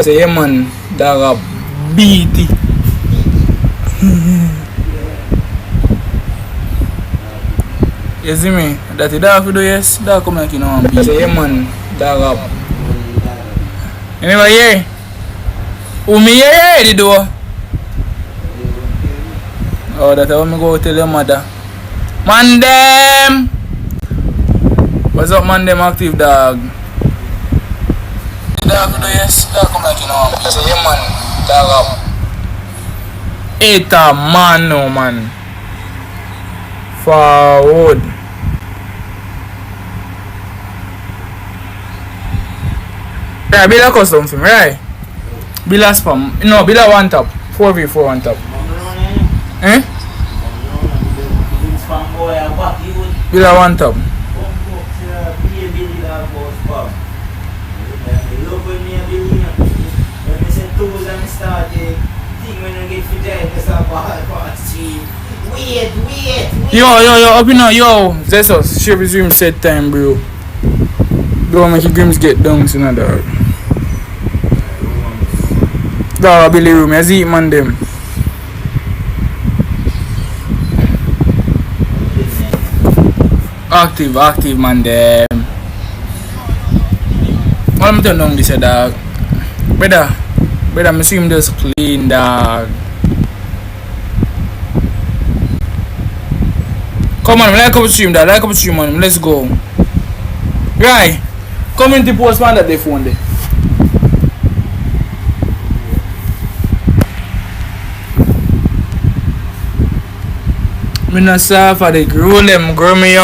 say, yeah, man, dog, beat it. You see me? That the dog do, yes? Dog come like you know, and beat. Say, yeah, man, dog. You never hear? Who me hear the door? Oh, that's how I go tell your mother. Man, them! What's up, man, them active, dog? The dog do, yes? Dog come like you know, and beat. Say, yeah, man, dog. It's a man, no, man. Forward. Yeah, build a custom for me, right? Build a spam. No, build a one top. 4v4 one top. Eh? Build a one top. Yo, up in now, yo. Zesos, share resume set time, bro. Don't make your grims get down, you know, dog. Dog, Billy room, I see it, man, them. Active, man, them. What am I turn down this, dog? Brother, I see him just clean, dog. Come on, like up stream, dog. Like up stream, man. Let's go. Right. Community post, man, that they phone there. Me not say for the grow them, grow me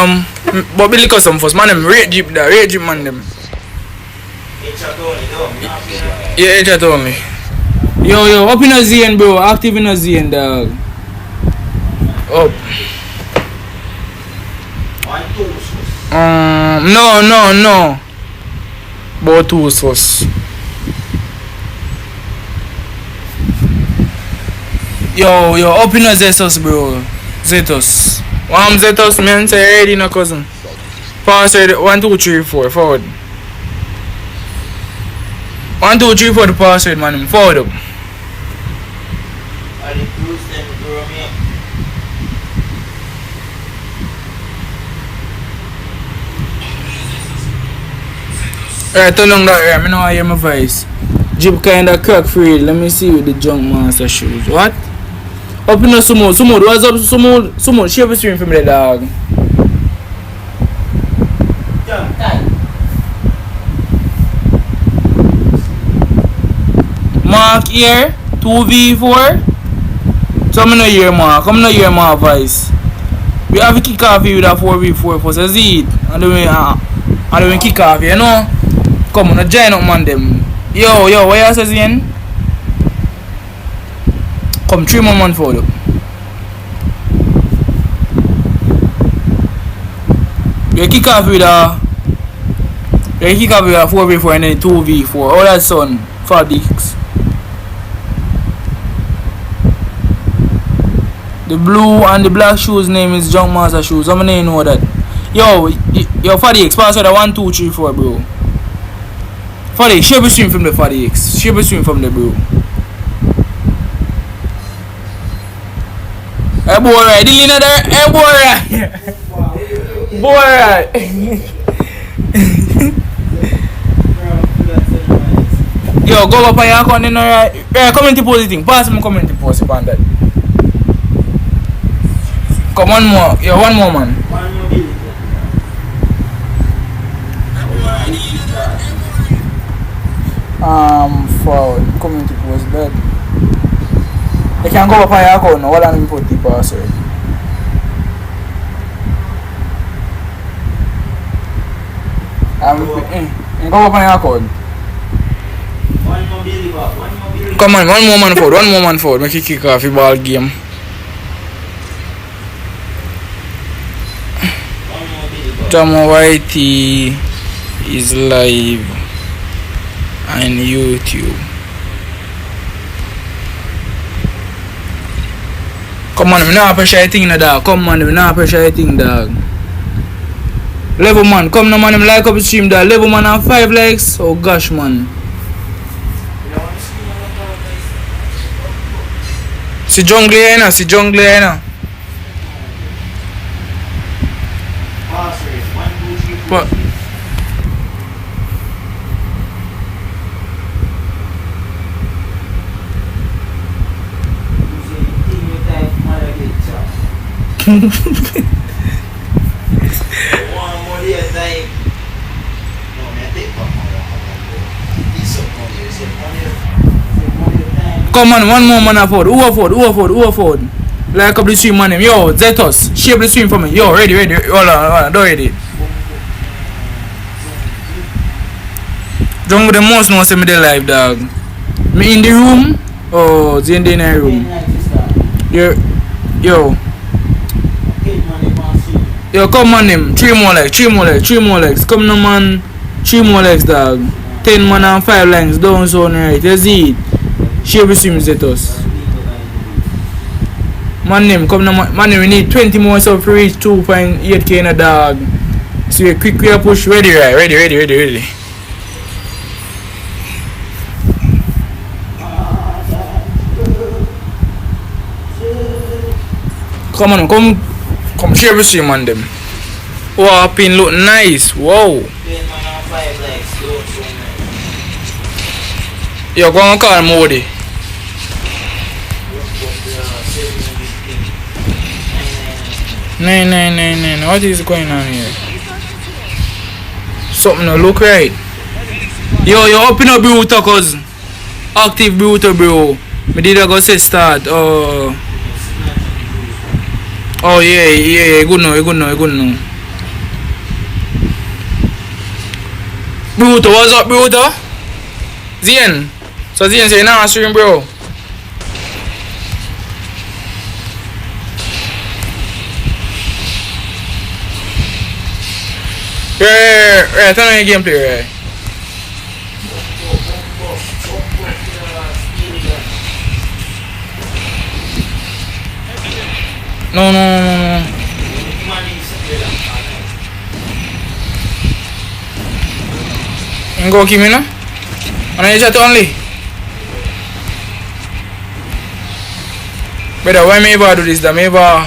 but Billy custom first, man, them rate jeep, man, them. Yeah, chat only. Yo, up in a ZN, bro. Active in a ZN, dog. Up. No. About 2 sauce. Yo, up in a Zetos, bro. Zetos. One Zetos, man, say ready, no cousin. Pass ready. 1, 2, 3, 4. Forward. 1, 2, 3, 4 the pass ready, man. Forward up. Alright, turn on that air. I know I hear my voice. Jeep kinda crack free. Let me see with the junk master shoes. What? Up in the sumo. What's up, sumo? Share the stream for me, dog. Mark here. 2v4. So I'm not hear Mark. I'm not hear my voice. We have to kick off here with a 4v4 first. I see it. And then we kick off, you know? Come on, join up, man, them. Yo, what you say again? Come 3 more man forward up. We kick off with a 4v4 and then 2v4. All that son, for dicks. The blue and the black shoes name is Junk Master Shoes. How many know that? Yo, for the X, pass out 1, 2, 3, 4, bro. For the share the stream from the for the X. Share the stream from the bro. Hey boy, right? The leaner there. Hey boy, right? Boy, right? Yo, go up on your account, you know, right? Community post the thing. Pass me community post upon that. Come one more. Yo, one more, man. For community post that. They can go up on your account now. What I'm put the password. Go up on your account. Come on, one more man forward. Make you kick off the ball game. Tomo YT is live on YouTube. Come on, we not pressure thing, dog. Come on, we not pressure thing, dog. Level man, come no man, like up the stream, dog. Level man have 5 likes. Oh gosh, man. See jungle here now, see jungle here now. But come on, one more man afford. Who afford? Like up the stream man name. Yo, Zetos, shape the stream for me. Yo, ready. Hold on, don't ready. Jungle the most know say me dey live, dog. Me in the room? Oh, it's in the room. Yo, come on him. 3 more legs. Come no man. 3 more legs, dog. 10 man and 5 legs down zone right. You see it? Share with him, Zetos. Man name, come no man name, we need 20 more so to reach 2.8k in a dog. So we quick push. Ready. Come on, come share with him man them. Wow, pin look nice. Wow. Yo, go and call Modi. Nine. What is going on here? Something don't look right. Yo, open up Bruto, cuz. Active Bruto, bro. Me did I go say start. Oh yeah. Good now. Bruto, what's up, Bruto? Zien. So Zien say nah stream, bro. Yeah, turn on your gameplay, right? No. Go keep me, no? And I chat only. Brother, why me ever do this? That me ever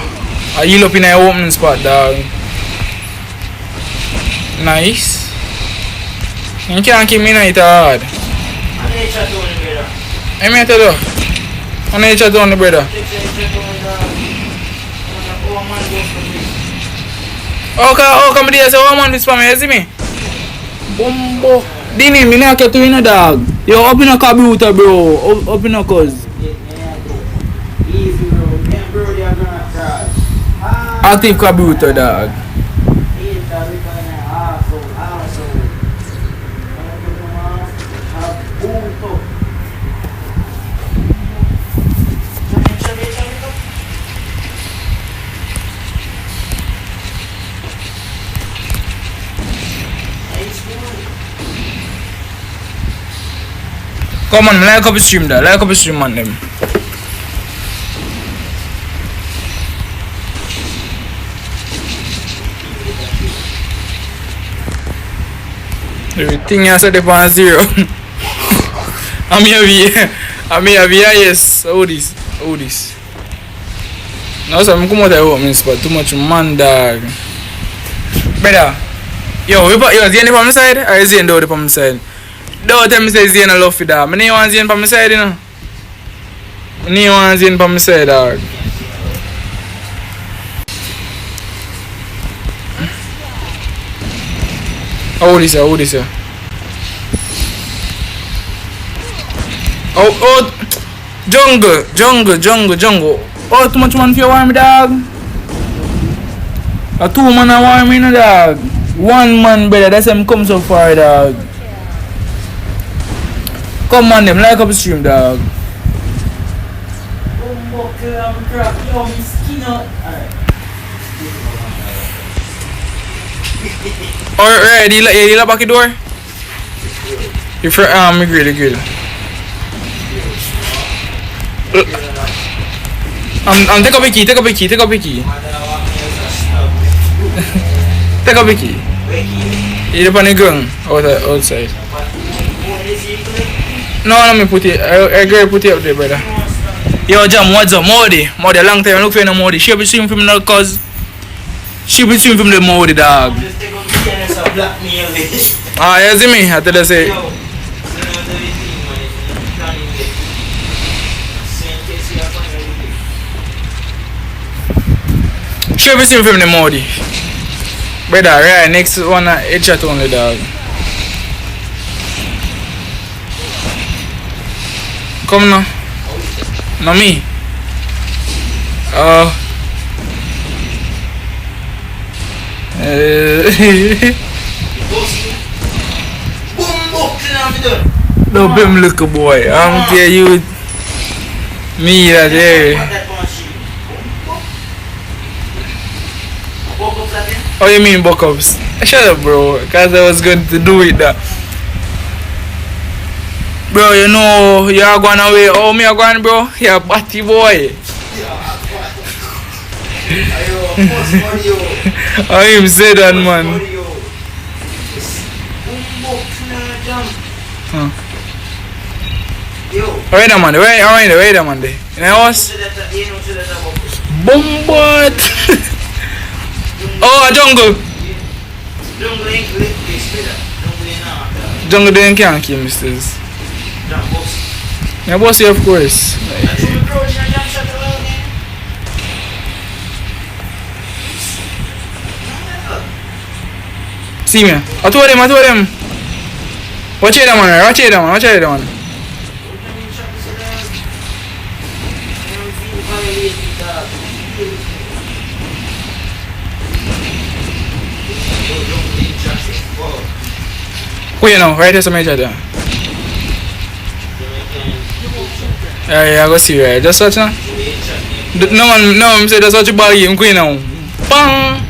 heal up in an opening spot, dog. Nice. You can't keep me in it hard. I may tell you. I chat only, brother. Oh, come there, say, oh man, this for me, you see me? Bumbo. Dini, me not get to in a dog. Yo, open a computer, bro. Open a cuz. Active computer, dog. Come on, like up the stream there. Like up the stream on them. Everything else at the point 0. I'm here, yes. All this. Now so I'm come out of home spot. Too much man, dog. Brother. Yo, is Zane from my side? Or is Zane down from my side? Don't tell me say Zane I love you, dog. I need one Zane from my side, you know. I need one Zane from my side, dog. How this, sir? Oh, jungle. Oh, too much man for you warm me, dog. A 2 man a warm me, no, dog. 1 man, brother, that's him come so far, dog. Come on, them, like up the stream, dog. Alright, you lock back the door? If you're grill. Take up a key. Take up a key. You're up on the gun outside. No, let me put it. I gotta put it up there, brother. Yo, Jam, what's up? Modi. Modi, a long time I look for no Modi. She be seeing from now cause she be seeing from the Modi dog. Ah, you see me? I tell you say. She be seeing from the Modi. Brother, right, next one headshot only dog. Come now. No me. Don't be look a boy. I'm tell you me that hey. Oh, you mean buck ups? Shut up, bro, cause I was going to do it that. Bro, you know, you are going away. Oh, me are going, bro. You're a batty boy. I him say that, man. Huh. Wait a minute, wait a minute. In the house? Bombard. Oh, a jungle. Jungle then can't kill misters. Yeah, bossy, of course. See me? I told him. Watch it, man. Who you know? Right here, some major there. Yeah, I go see right. Just watch now. No, I'm saying just watch the ball game. Go now. Bang!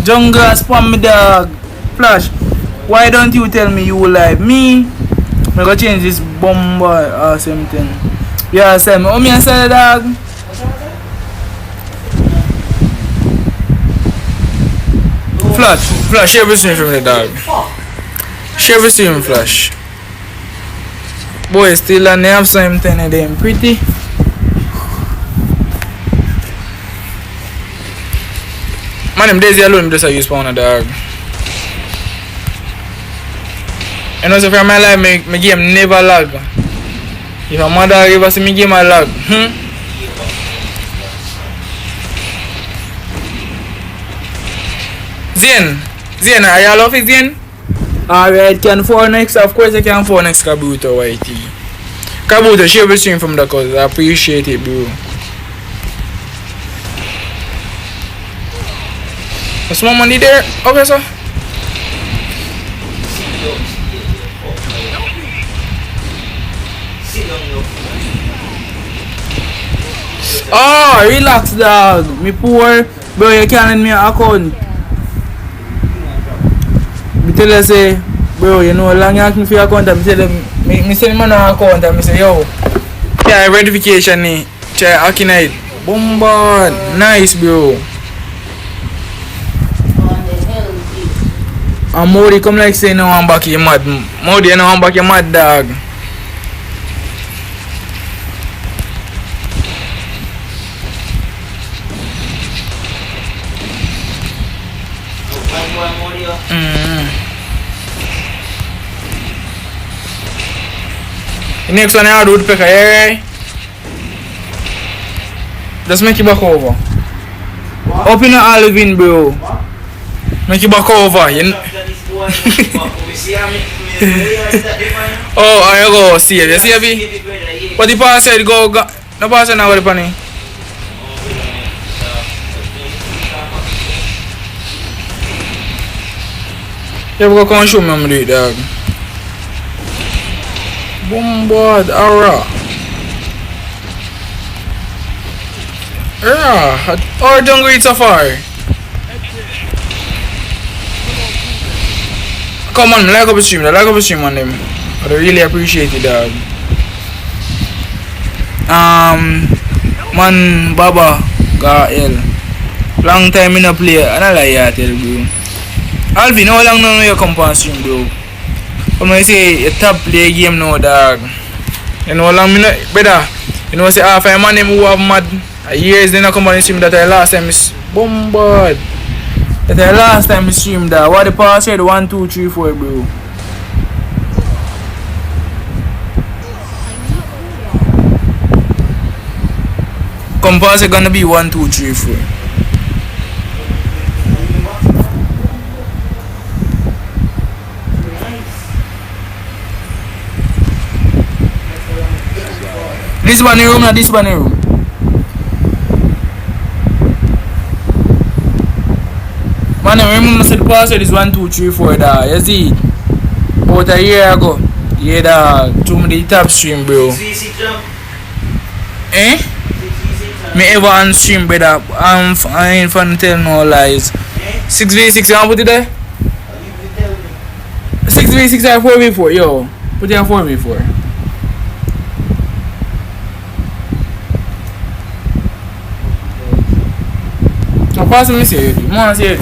Jungle spam me dog. Flash. Why don't you tell me you live? Me? I go change this bomb or something. Yeah, Sam. Oh, me and say dog. Flash, share everything from the dog. Share everything, Flash. Boy, still and they have something and them pretty. Man, them days alone just a use spawn a dog. You know, so for my life, my game never lag. If a mother ever see me game a lag, Zane, are you all off it, Zane? Alright, can 4 next? Of course I can 4 next Kabuto YT. Kabuto, share the stream from the cause. I appreciate it, bro. There's more money there? Okay, sir. Oh, relax, dog. Me poor. Bro, you can't lend me an account. Me tell you say, bro, you know, long you ask me for your account, I tell them, me send man an account and me say, yo, yeah, verification ni, try hacking it. Bombard, nice, bro. And Modi come like say, no, I'm back here mad. Modi, you know, I'm back here mad, dog. Next one I do woodpecker, yeah? Just make it back over. What? Open the Alvin, bro. What? Make it back over. Oh, I go see it. You see it? But the pass said go. The pass said now what the penny. You go come and show me how to do it, dog. Bombard, aura. Yeah, or don't go so far. Come on, like up the stream on them. I really appreciate it, dog. Man, Baba, Gael. Long time in a play, and I like that, tell you, bro. Alvin, how long now you come on stream, bro? Come on, say, you top play game now, dog. You know, long me not, brother. You know, say half a man them who have mad years then I come on the stream that I last time is bombard. That I last time I streamed that. What the pass said 1, 2, 3, 4, bro. Come pass it gonna be 1, 2, 3, 4. This one in room, not this one in room. Man, I remember I said the password is 1, 2, 3, 4 dog. You see it? About a year ago. Yeah dog. To me the top stream bro. Eh? Me ever on stream brother. I ain't fun tell no lies. 6v6 you wanna put it there? 6v6 or 4v4 yo. Put it on 4v4. Pass me say it. Man say it.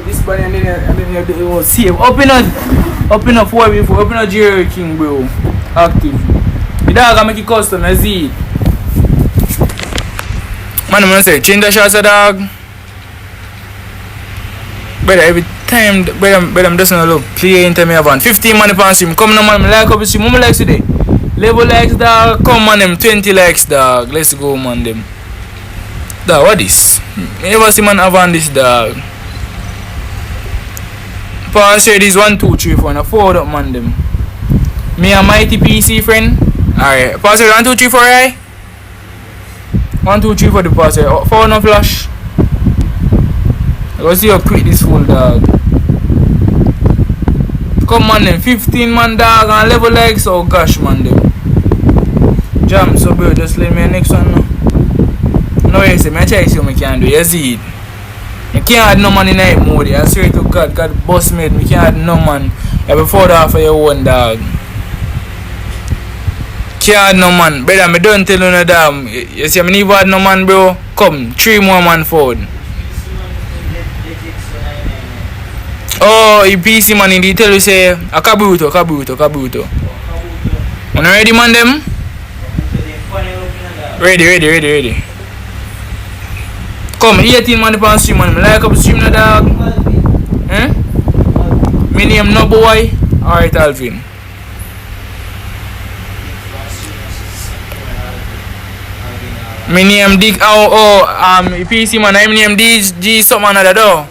This bunny and then it was save. Open up 4v4. Open up Jerry King bro. Active. The dog I make it custom. I see it. Man, I'm gonna say, change the shots of dog. Brother, every time, brother, I'm just gonna look, play into me about 15 money per stream. Come on, man, like up the stream. How many likes today? Level likes, dog. Come on, them 20 likes, dog. Let's go, man, them. Dog, what this? You ever see man have on this, dog? Pass here, this 1, 2, 3, 4, and 4 up, man, them. Me and Mighty PC, friend. Alright, pass here, 1, 2, 3, 4, right? 1, 2, 3 for the pass here. 4 no flash. I go see how quick this full dog. Come on them, 15 man dog and level legs. Oh gosh man them. Jam, so bro, just let me next one now. No you say, I try to see what I can do. You see it. You can't add no man in night mode. I swear to God, God boss made me can't add no man. You have 4 half of your own dog. Can't no man, brother, me don't tell you no damn. You see, I never had no man, bro. Come, 3 more man forward. Oh, you PC man, he tell you say, a kabuto. You ready, man, them? Ready. Come, 18 man upon stream, man. Like up stream, no dog. Eh? My name no boy. Alright, Alvin. My name Dick PC man, my name G something another though.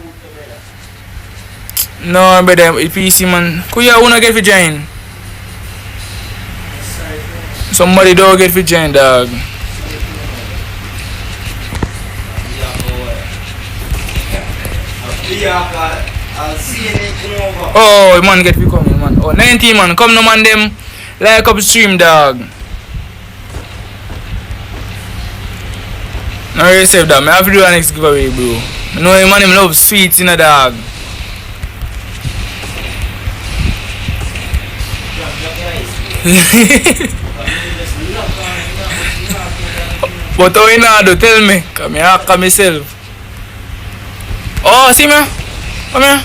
No brother, PC man. Could you wanna get for join? Somebody don't get for join dog. Oh man get for coming man. Oh 19 man, come no man them like up stream dog. No receive that. I have to do a next giveaway, bro. I know a man him love sweets in a dog. But how you know do? Tell me. Come here, come myself. Oh, see me? Come here.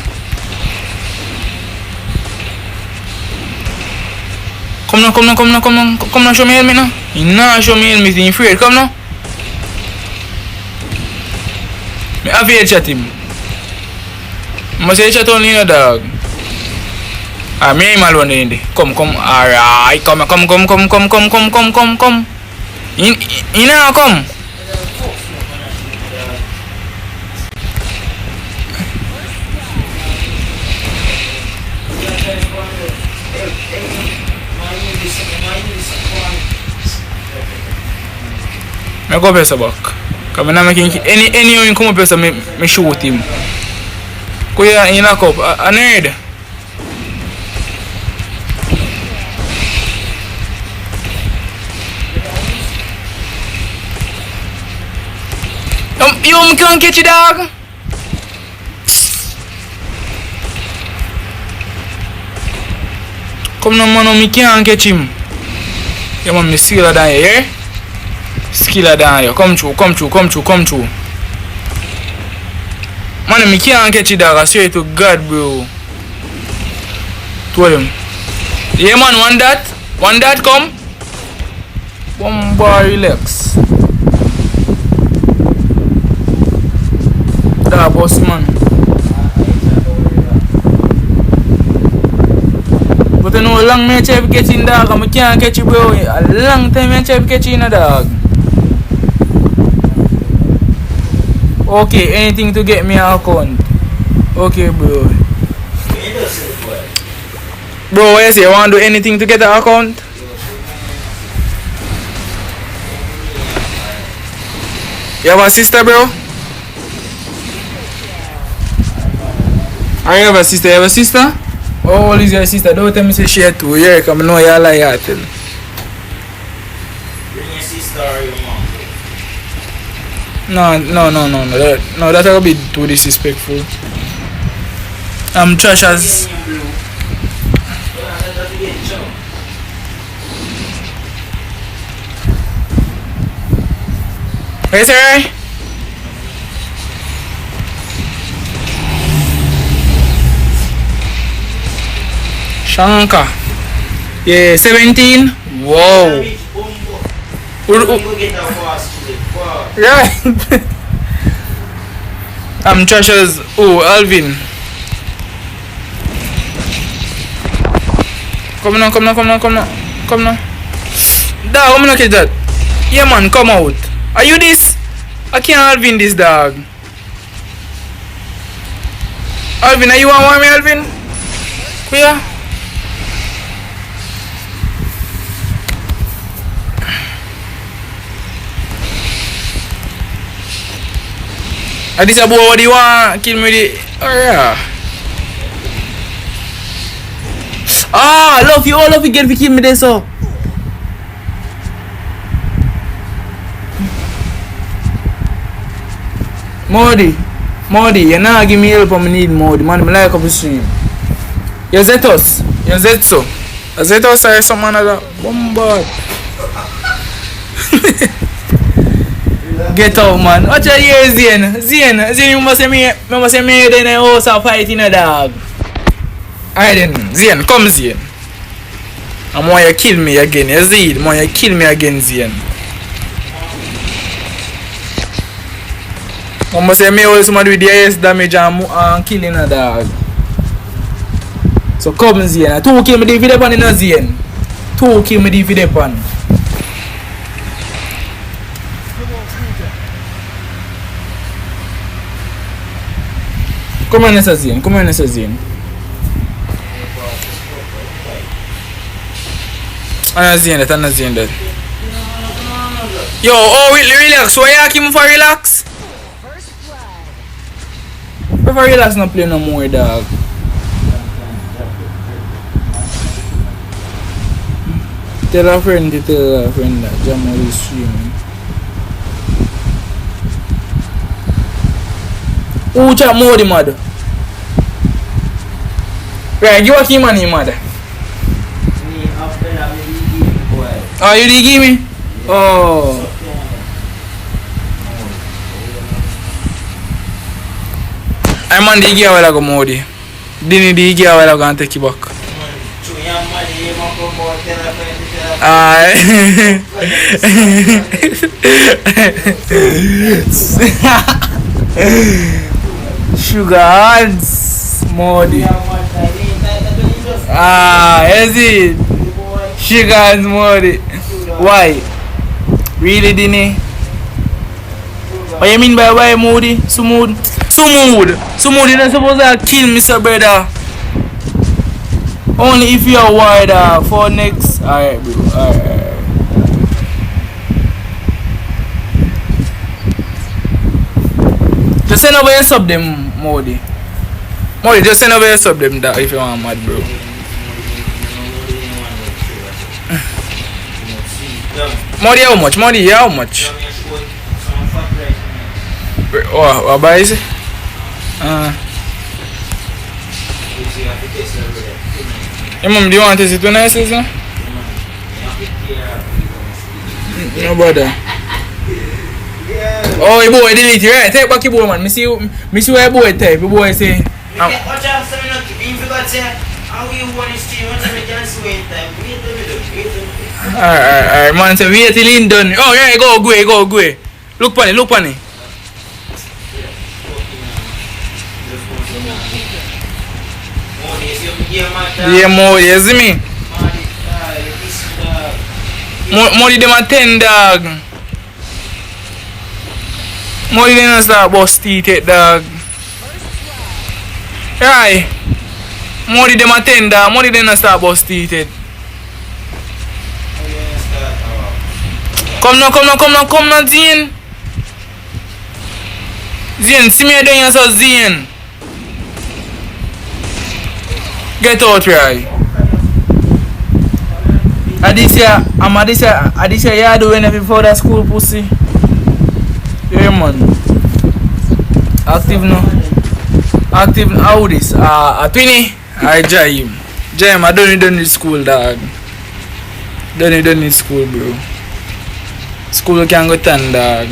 Come now, show me help me now. You nah show me help me, you afraid. Come now. I have to chat him. I say chat only in a dog. Me am alone in there. Come. Alright, come. In now, come. I go press back. Come on, making any come up here, me shoot him. Go here in a cup. I need. You can't catch it, dog. Come on, man, me can't catch him. Yeah, man, me skiller down here, yeah? Skiller down here. Come through. Man, me can't catch it, dog. I swear to God, bro. Told him. Yeah, man, one dot, come. One bar, relax. Da, boss, man. But you know, long me try to catch in, dog, and I can't catch it, bro. A long time I try to catch in, dog. Okay, anything to get me an account. Okay, bro. Bro, what you say? You want to do anything to get an account? You have a sister, bro? I have a sister. You have a sister? How old is your sister? Don't tell me say she had 2 years. Because I know you lie at tell. Bring your sister or your mom. No, that will be too disrespectful. I'm trash as. Yes, sir. Shanka. Yeah, 17. Wow. Right. I'm trash as. Oh, Alvin. Come now. Dog, I'm not catch that. Yeah, man, come out. Are you this? I can't Alvin this, dog. Alvin, are you want me, Alvin? Where? I this about what you want? Kill me the. Oh, yeah. Ah, love you get to kill me this, so. Modi, you not give me help when I need Modi. Man, I like up the stream. You Zetos. You Zetso. A Zetos or something like that. Bombard. Get out, man. Watch your ears, Zien, you must say me in the house of fighting a dog. Alright then, Zien, come Zien. I'm want you kill me again, you see it? I want you kill me again, Zien. I must say me always somebody with the highest damage and killing a dog. So come Zien. 2 kill me the video pan in a Zien. 2 kill me the video pan. Come on, Zien. Ana Zien that. Yo, relax. Why you asking me for relax? If I relax, not play no more, dog. Tell a friend that Jamal is streaming. Who chat more the mother? Right, you are him and him mother. Oh, you did give me? Oh. I'm on the gear while I go Modi. Didn't the gear while I go and take you back. Sugar hands, Modi. Is it? Sugar hands, Modi. Why? Really, Dini? What you mean by why, Modi? Smooth, you're not supposed to kill me, sir, brother. Only if you are wider for next. Alright, bro. Alright. Just send over your sub them, Modi. Just send over your sub them that if you want mad, bro. Modi, how much? What buys it? Hey, mom, do you want to see 2 nice, sir? No brother. Oh, your boy delete it, right? Take back your boy, man. Me see what your boy type. Your boy say. Alright, man. So wait till he done. Oh, yeah, go away. Look on it. Yeah, more, you see me? More them a 10 dog. More them start bust teeth, dog. Right. More them a 10 dog. More them start bust teeth. Come now, Zane. Zane, see me down here, so Zane. Get out, right? This year, you doing anything for that school, pussy? Yeah, man. Active now. How this? 20? I Jai him, I don't need school, dog. Don't need school, bro. School can go 10, dog.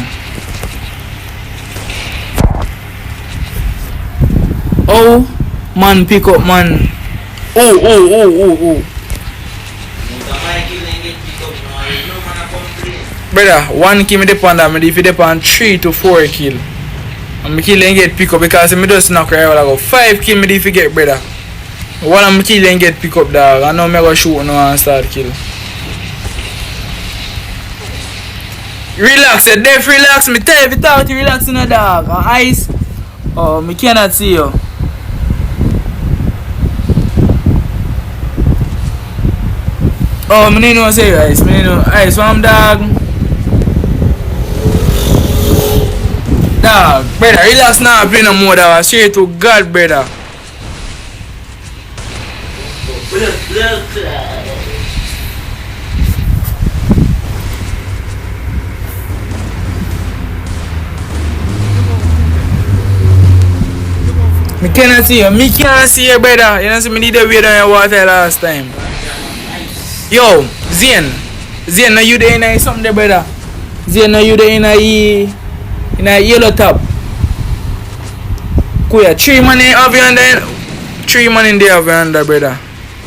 Oh, man, pick up, man. Oh. Brother, 1 kill me depend on me if you depend 3 to 4 kill. And me kill and get pick up because me just knock right I go 5 kill me if you get brother. One of me kill and get pick up dog. I know me go shoot now and start kill. Relax, you deaf relax. Me tell you talk to relax in the dog. Eyes. Oh, me cannot see you. Oh, me didn't know say eyes. Me didn't know eyes from dog. Dog, brother, relax now. Play no more dog. I swear to God, brother. Me cannot see you. Me can't see you, brother. You know, see me need to wait on your water last time. Yo, Zane, now you there in something there, brother. Zane, now you there in a yellow top. Kuya, 3 man in over under. 3 man in there over under, brother.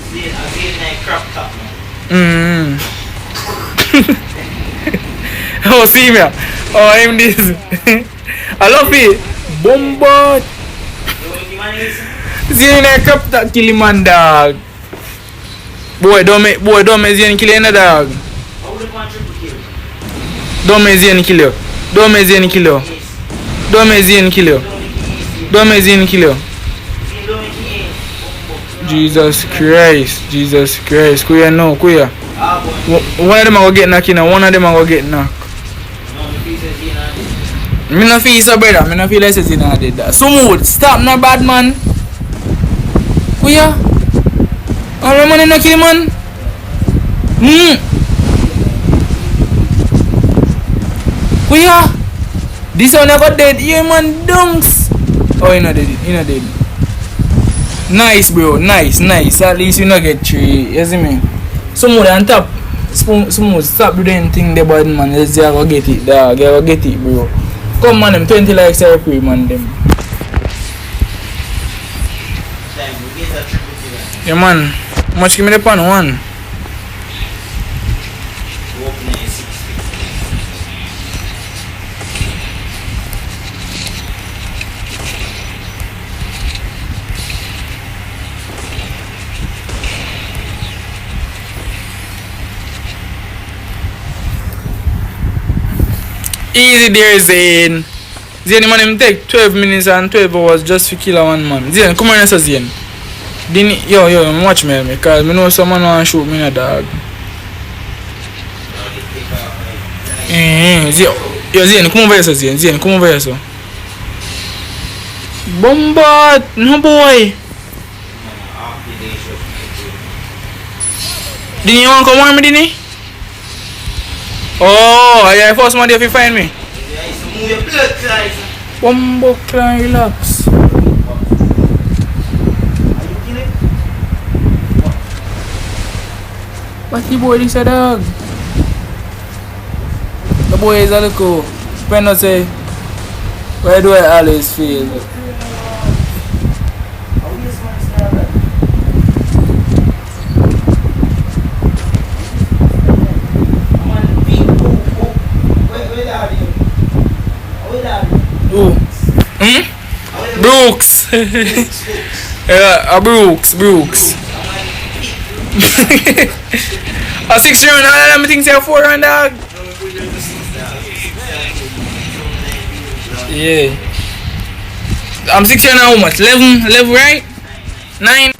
Zane, I see in a crop top. Oh, see me. Oh, I'm this. I love it. Bombard. Zane in a crop top, kill him, man, dog. Boy, don't make Zane kill you, dog. Don't make Zane kill you. Don't make Zane kill you. Don't make Zane kill you. Don't make Zane kill you. Jesus Christ. Kuya no, kuya. One of them are going to get knocked, one of them are going to get knocked. Me no feel so, brother. Me no feel like Zane did that. Smooth, stop no bad man. Kuya. All the money not kill man. Kuya. This one never dead. Yeah man, dunks. Oh, you not dead. Nice, bro. Nice. At least you not get 3. You see me? Smooth on top. Smooth. Stop doing thing the bad man. Let's see, I go get it, dog. I go get it, bro. Come on, them 20 likes are free, man. Them. Yeah, man. How much give me the pan? 1. Easy there, Zane. Zane, man, him take 12 minutes and 12 hours just to kill one man. Zane, come on, Zane. Yo, watch me, because I know someone want to shoot me in a dog. Zane, come over here, Zane, come over here, so. Bombard! No, boy! Didn't you want to come on me, didn't you? Oh, yeah, first man if you find me. Bumbo clan, relax. What the boy is a dog? The boy is a little. When I say, where do I always feel? Who? Brooks. Yeah, Brooks. A 6 round, I think say a 4 round dog. Yeah. I'm 6 round how much? 11 right? 9.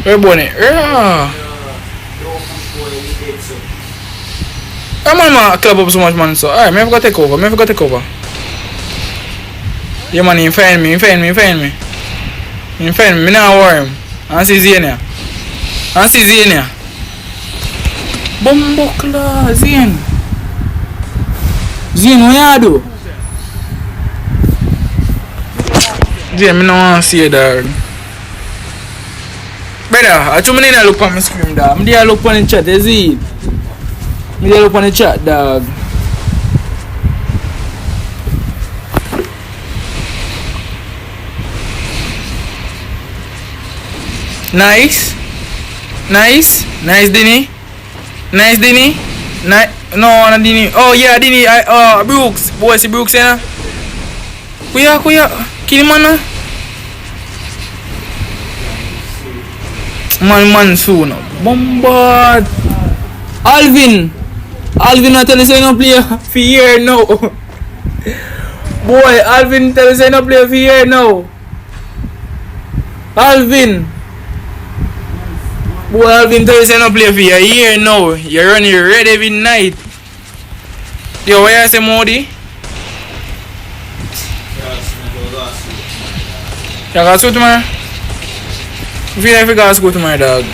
Where bonnet? Yeah. I'm on club up so much man so. Alright, me have got take over. Yeah man, he find me. Me now worry him. I see Zania. Bumbukla, Zane, what you do? Zane, me no want to see you dog. Brother, I told me to look on my screen dog. Me dey look on the chat, you see? Me dey look on the chat dog. Nice, Dini. No, not Dini. Oh yeah, Dini. Brooks. Boy, see Brooks, yeah. Kuya. Kill him, man. Man, soon. Bombard. Alvin, I tell you say no play for here now. Boy, Alvin tell you say no play for here now. Alvin tell you say no play for your here now. You're running red every night. Yo, where you say Modi? You got to go tomorrow? I feel like you got to go tomorrow, dog.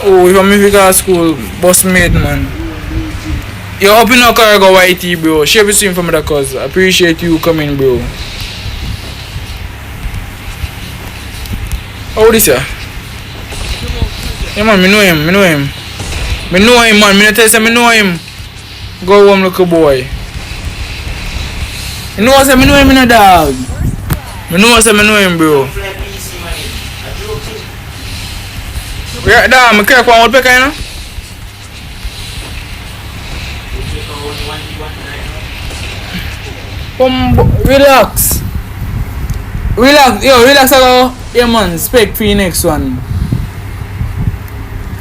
Oh, if I'm in got school, boss mate, man. You're up in a car, go YT, bro. Share the stream for me, cause I appreciate you coming, bro. How this, yeah? Yeah, man, me know him, man. Me tell you, say me know him. Go home, little boy. You know what I know him in a dog. Me know what I know him, bro. Yeah, dog, me care for one pecker, you know? Relax. Relax, yeah, man, spec for the next one.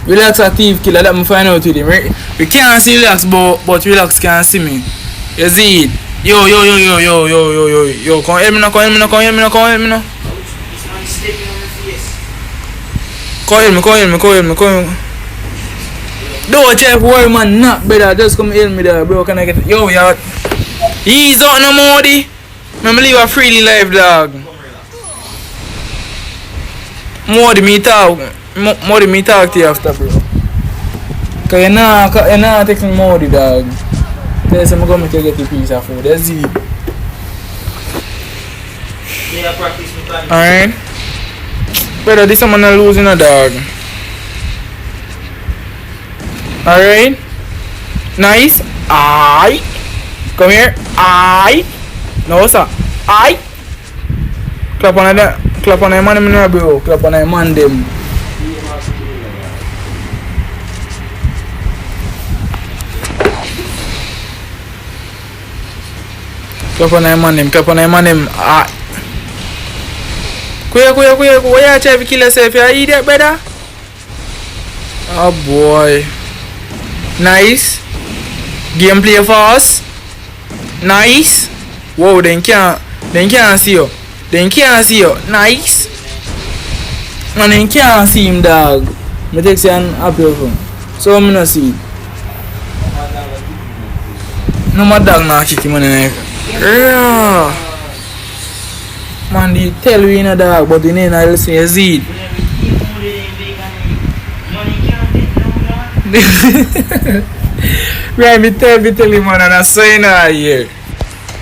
Relax a thief killer, let me find out with him. We can't see Relax, but Relax can see me. You see it? Yo, come help me now. Come help me. Don't check where man not better, just come help me there, bro. Can I get it? Yo, yeah. He's out no Modi. I'm leave a freely live dog. Modi me talk to you after, bro. Cause you're not taking Modi, dog. Tell us I'm gonna make you get a piece of food. That's it. Yeah, practice me. Alright. Brother, this man not losing a dog. Alright. Nice. Aye. Come here. Aye. No, sir. Aye. Clap on the man, bro. Clap on the man, them. Clap on the man, Ah. Kuya. Why you try to kill yourself? You idiot, brother? Oh, boy. Nice. Gameplay fast. Nice. Whoa, they can't see you. Nice. And they can't see him, dog. Me take an apple from. So I'm not see. No my dog not kick him on the neck. Yeah. Man, they tell you in a dog, but you ain't listen to Zed. Right, me tell him, man, and I say now here.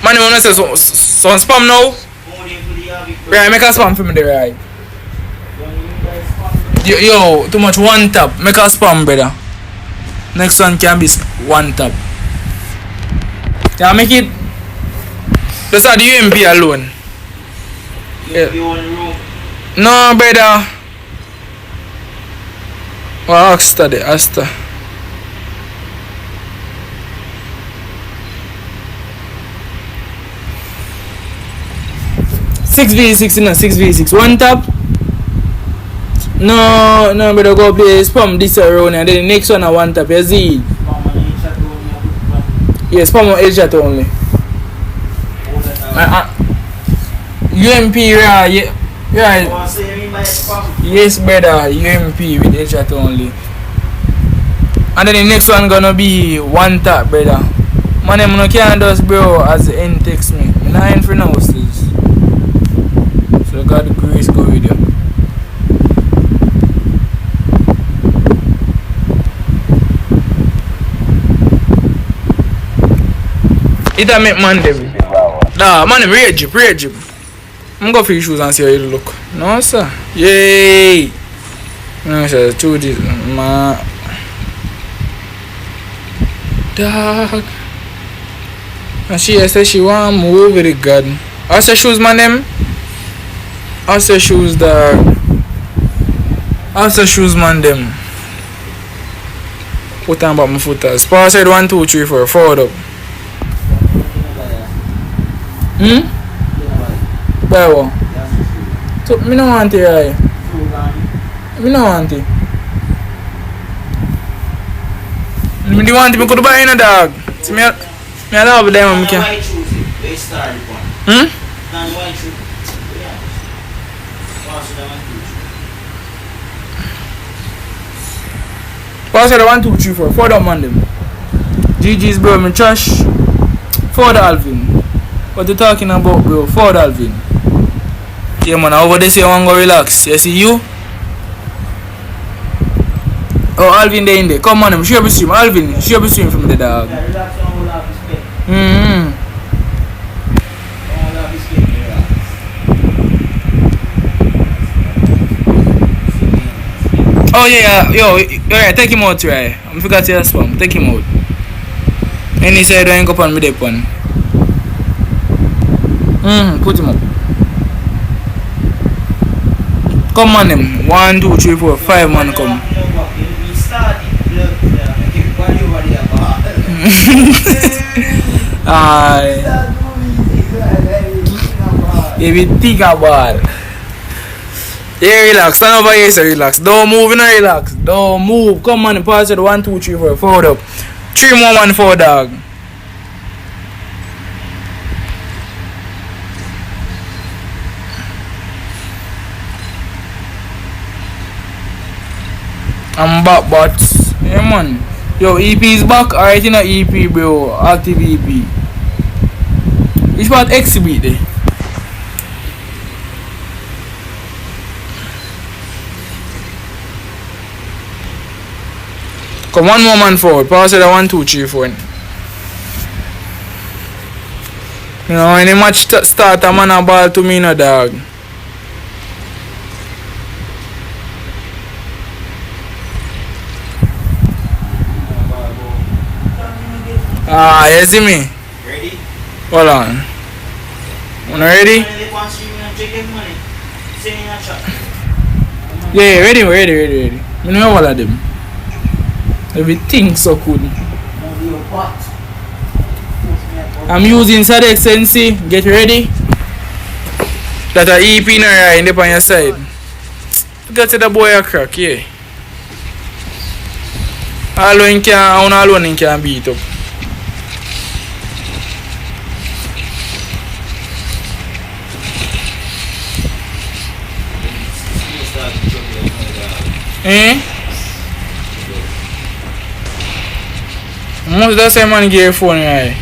Man, you wanna say some spam now? Right, make a spam for me there, right? Yo, too much one tap. Make a spam, brother. Next one can be one tap. Yeah, make it. Just add the UMP alone. Yeah. No, brother. Well, Asta the Asta. 6v6 no 6v6 one tap. No, brother, go play spam this around and then the next one a one tap. You see? Yes, spam on headshot only. UMP, yeah. Yes, brother, UMP with headshot only. And then the next one gonna be one tap, brother. Man, I'm not can't do bro as the end text me. I'm not in for now, sis. So God grace go with you. It a make man them. Nah, man, rage. I'm going for your shoes and see how you look. No, sir. Yay! No, sir, to this, man. Dog. And she said she want to move with the garden. I say shoes, man, them. I say shoes, dog. I say shoes, man, them. Put on about my footers. Pass said 1, 2, 3, 4. Forward up. Buy one. So, me no want it, right? Me no want it. Me do want it, me could buy in a dog. See me love them, me can. Pass it 1, 2, 3, 4. 4 down man them. GG's bro, me trash. 4 Alvin. What you talking about, bro? 4 Alvin. Yeah, man, over there say I want to go relax. You see you? Oh, Alvin there in there. Come on, share the stream. Alvin, share the stream from the dog. Oh yeah, yo, alright, take him out, right? I forgot your spam. Take him out. And he said, don't go on with that one. Put him up. Come on him. 1, 2, 3, 4, 5 man come. If you think about yeah, relax. Stand over here, so relax. Don't move, no relax. Don't move. Come on, pass it. 1, 2, 3, 4. Forward up. 3 more, 1, 4, dog. I'm back, but yeah, man. Yo, EP is back. Alright, you know EP, bro. Active EP. Which part exhibit there? Come one more man forward. Pass it 1, 2, 3, 4. You know, when the match start, a man a ball to me, no dog. You see me? Ready? Hold on. You ready? Yeah, ready. You know all of them. Everything so good. I'm using Sadek Sensi. Get ready. That a EP in the on your side. Get to the boy a crack, yeah. Alone can beat up. Most of the same man get phone, right?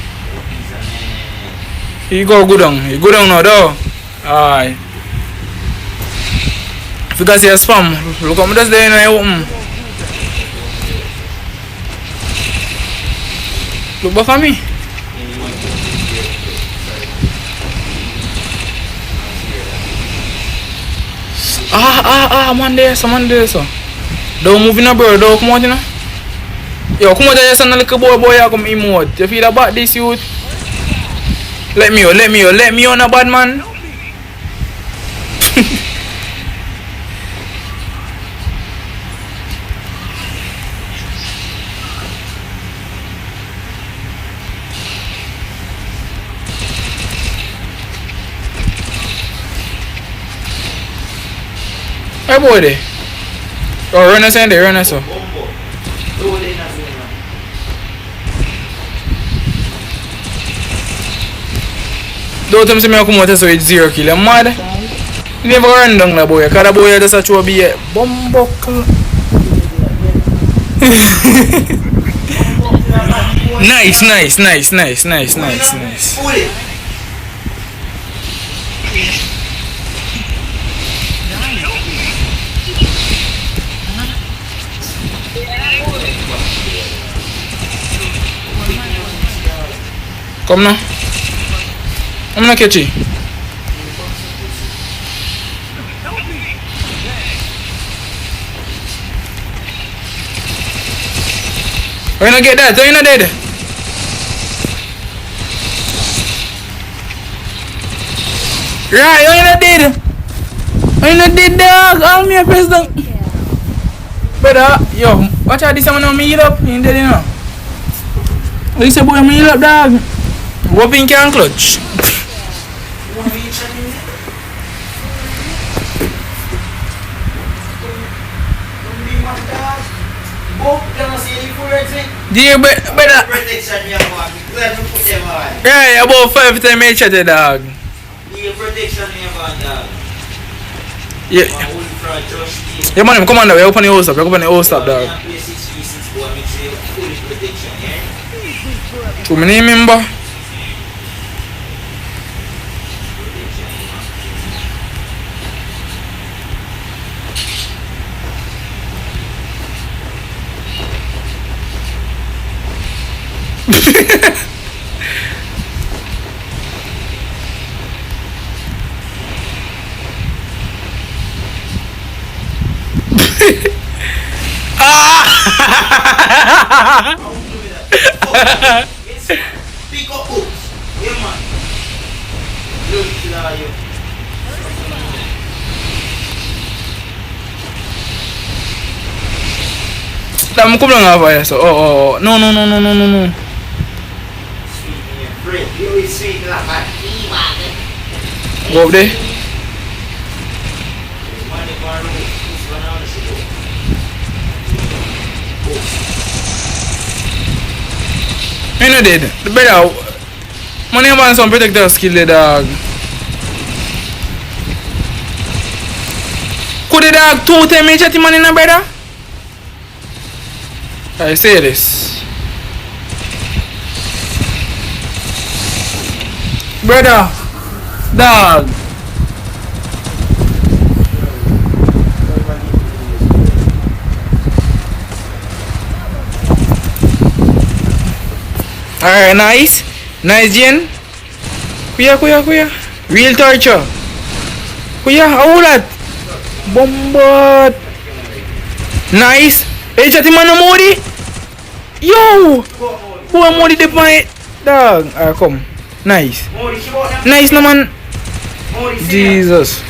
He go good on. He good on now, though. Alright. If you guys see a spam, look at me, that's there, you know, open. Look back at me. Man there, someone there, so. Don't move in, bro. Don't come out, you know. Yo, come out there, son. Little boy, you come emote. You feel about this, youth? Let me on a bad man. Hey boy there. Oh, run us in there, run us up. Don't tell me I come out so it's 0 kill. I'm mad. You never run down that boy. Because that boy just a throw be a bumbuckle. Nice. Come now. I'm not catching. Why not get that? Why not dead? Right, why not dead? Why not dead, dog? All me a press down. Better, yo, watch out this one on me heal up. You ain't dead, you know. What you say, boy, me heal up, dog? Whooping can clutch. Dear, better. Yeah, about 5 times I chat, dog. Yeah. Yeah, man, come on now. Open the house up. Open the house up, dog. Too many remember. Pick up books. Yeah, man. Look, you. I'm coming over here, so. Oh. No. Go up there. I know dead. The better. Money about some protector skill, the dog. Could the dog 2 times me chatty money, no brother? I say this. Brother. Dog. Alright, nice. Nice, Jen. Kuya. Real torture. Kuya, how that? Bombard. Nice. Hey, chatty man, Modi. Yo. Who am Modi the point? Dog. Alright, come. Nice. Nice, no man. Jesus.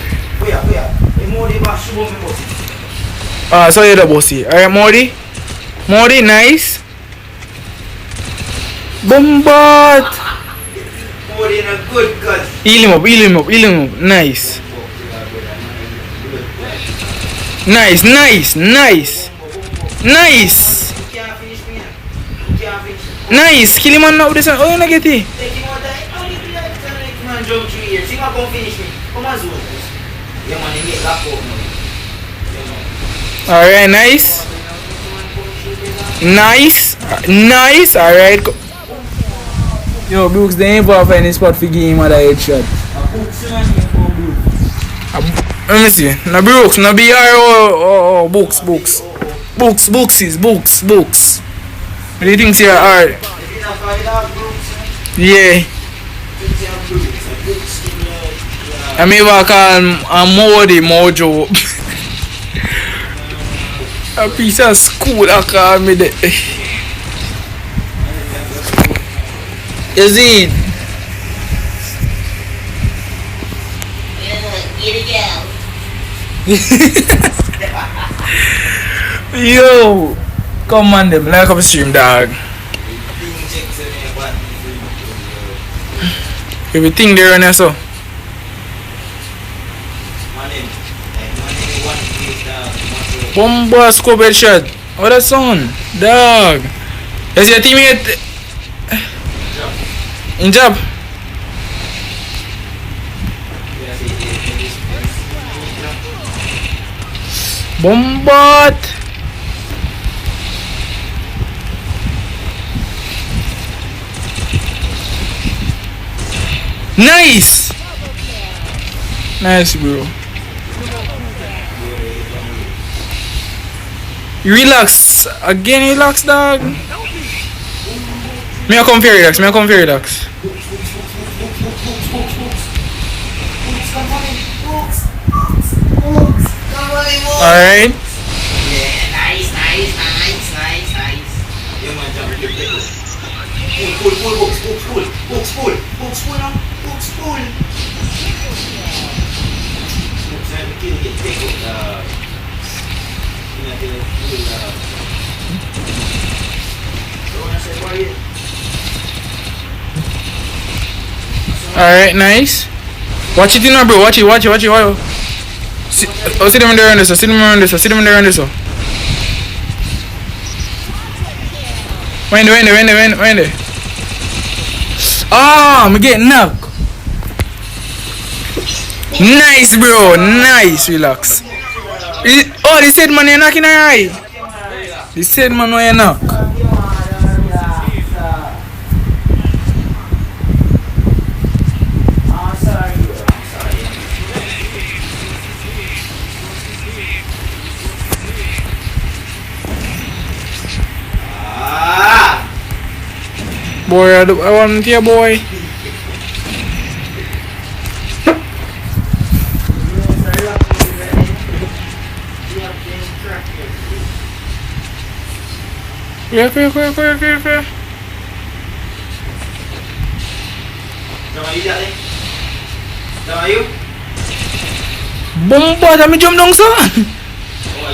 So you're the bossy. Alright, Modi, nice. Bombard. Modi in a good gun. Heal him up. Nice. Nice. Nice. Kill him on now. This one. Oh, you not get it. Alright, nice. Alright. Yo, Brooks, they ain't for any spot for game or the headshot. Let me see. No Brooks, no BR or books. Books. What do you think here are? Yeah. I may call him a Modi Mojo. A piece of school I call me that. Is it? Yo, come on them, like up stream dog. Everything there and so. Bomba scope headshot. What that sound? Dog. Is your teammate in job? Bombat. Nice. Nice, bro. Relax. Again, relax, dog. Me I come for relax. Me I come for relax. Alright. Yeah, nice. Yeah, man, jump. Pull. Alright, nice. Watch it in there, bro. Watch it. See them in there on this. See them in there on this. Wind there. Ah, I'm getting knocked. Nice, bro. Nice, relax. Oh, they said man, you're knocking your eye. They said man, why you knock? Boy, I want here, boy. Yeah. Bomba, dami jump dong son. Oh,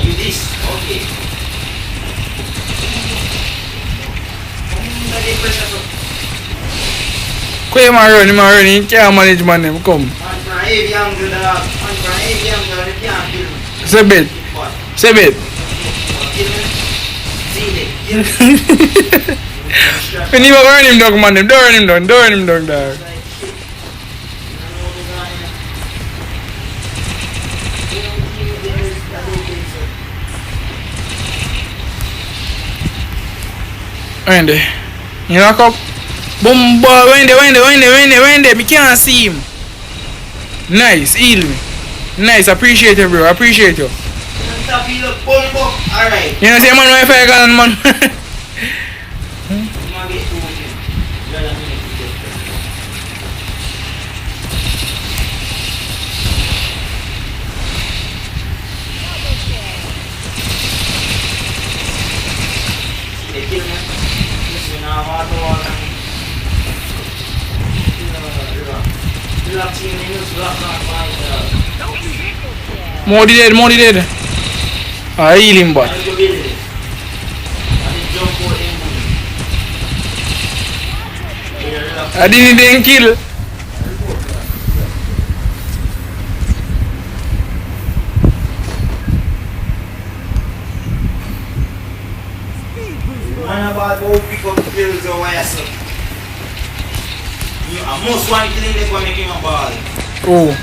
you this? Okay. Kuya run, he can't manage man them, come. Say bit. When you run him dog man, don't run him down, dog. Wind there. You knock up. Boom, boy, wind there. Me can't see him. Nice, heal me. Nice, appreciate you, bro. Appreciate you. Alright. You know, say man, my fire gun, man. Modi dead. I heal him, but. I didn't kill. Pick up kills or why so. I most one killing they gonna make him a ball. Oh.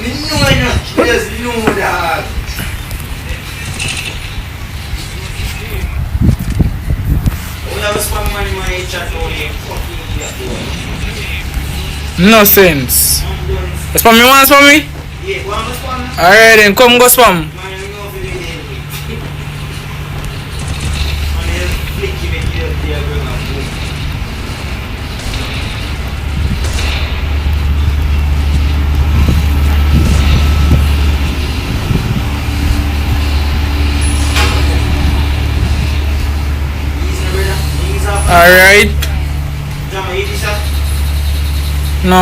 Me know I know. Just know that. We have a spam man in my chat only. Fucking idiot. No sense. Spam me one, spam me? Yeah, go on spam. Alright then, come go spam. Alright. Jam, you eat this up? No.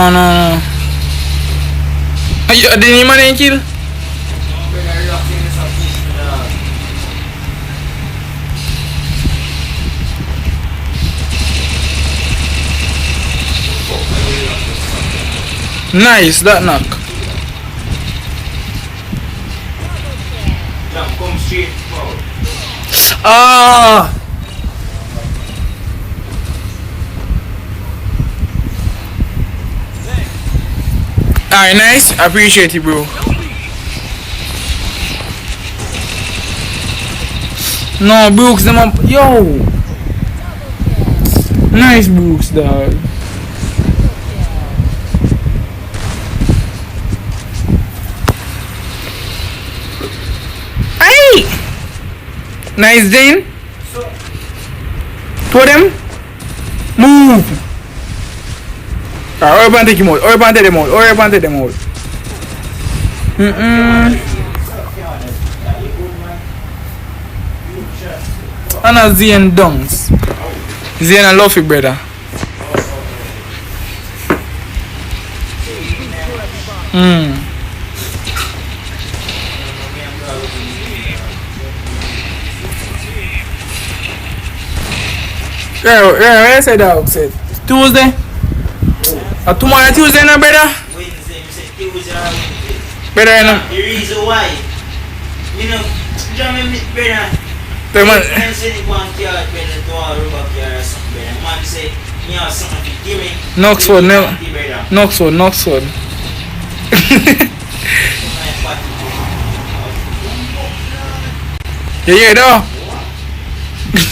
Did you man kill? No, brother, relax in this up. Nice, that knock. Jam, come straight forward. Ah! Alright, nice. I appreciate you, bro. No, Brooks, them up. Yo! Nice, Brooks, dog. Hey! Nice, Dane. Put him. Move. Alright, Urban take him out. Urban take them out. Urban take them out. And a Zane dunks. Zane a Luffy, brother. Yeah, I said that. Said Tuesday. Tomorrow Tuesday, no, brother? Wednesday, you say Tuesday or Wednesday. Brother, you know. The reason why, you know, Jam, brother. The man. Man say he want car, brother, to a rubber car or something, brother. Man say, he has something to give me. Knoxford, no. Brother. Knoxford. You hear that?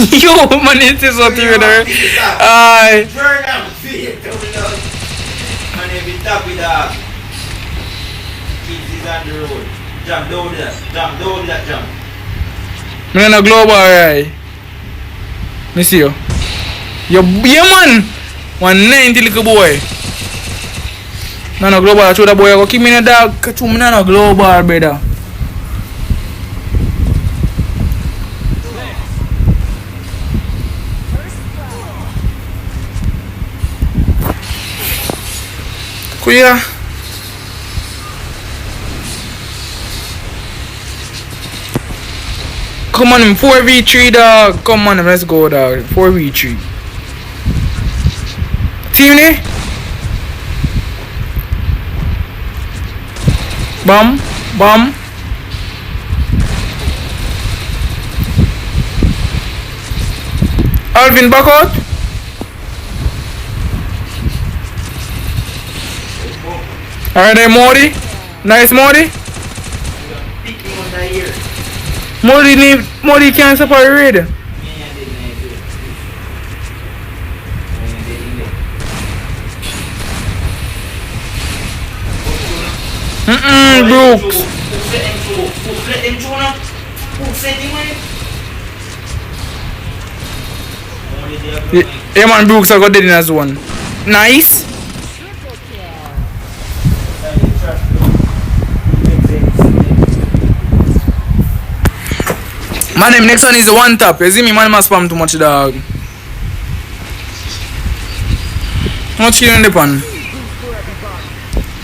Yo, man, it is what you there. Aye. Burn them feet, and if you tap it up, kids is on the road. Jam, down that, jam. Me on a global, right? Me see you. Yeah, man. 190 little boy. Man, a global. I show the boy. Go keep me in the dog. Catch me on a global, brother. Kuya. Come on, 4v3, dog. Come on, let's go, dog. 4v3. Team ni? Bam. Alvin, back out. Alright, there, Modi. Nice, Modi. Modi can't separate. Brooks. Yeah, man, Brooks, I got dead in as one. Nice. Man, him next one is the one tap. You see me, man, must spam too much, dog. How much kill in the pan?